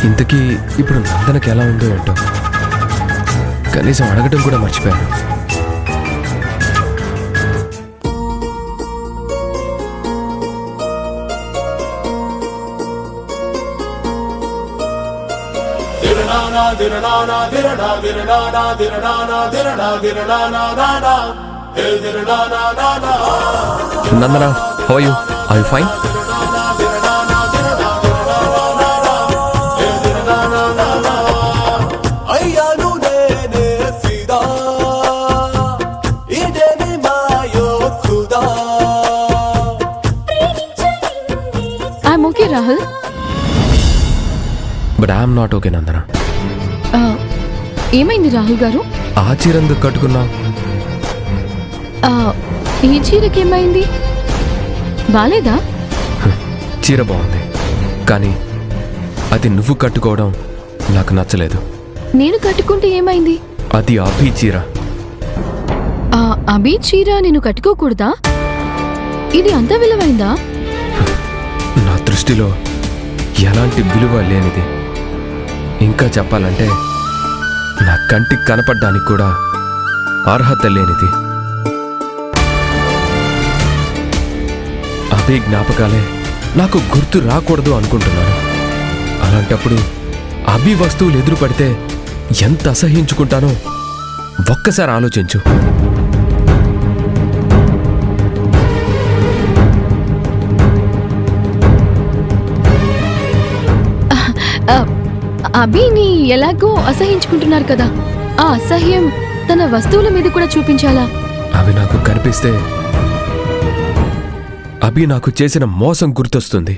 ఇంతకీ ఇప్పుడు నందనకి ఎలా ఉందో ఏంటో కనీసం అడగటం కూడా మర్చిపోయాను. Nandana, how are you? Are you fine? I'm okay Rahul. But I'm not okay Nandana. ఏమైంది రాహుల్ గారు? ఆ చీరెందుకు కట్టుకున్నావు? ఈ చీరకి ఏమైంది? బాలేదా? చీర బాగుంది, కానీ అది నువ్వు కట్టుకోవడం నాకు నచ్చలేదు. నేను కట్టుకుంటే ఏమైంది? అది అభి చీర. అభి చీర నేను కట్టుకోకూడదా? ఇది అంత విలువైందా? నా దృష్టిలో ఎలాంటి విలువ లేనిది. ఇంకా చెప్పాలంటే నా కంటికి కనపడ్డానికి కూడా అర్హత లేనిది. అభి జ్ఞాపకాలే నాకు గుర్తు రాకూడదు అనుకుంటున్నాను. అలాంటప్పుడు అభి వస్తువులు ఎదురు పడితే ఎంత అసహ్యించుకుంటానో ఒక్కసారి ఆలోచించు. అభిని ఎలాగో అసహించుకుంటున్నారు కదా, ఆ అసహ్యం తన వస్తువుల మీద కూడా చూపించాలా? అవి నాకు కనిపిస్తే అభి నాకు చేసిన మోసం గుర్తొస్తుంది.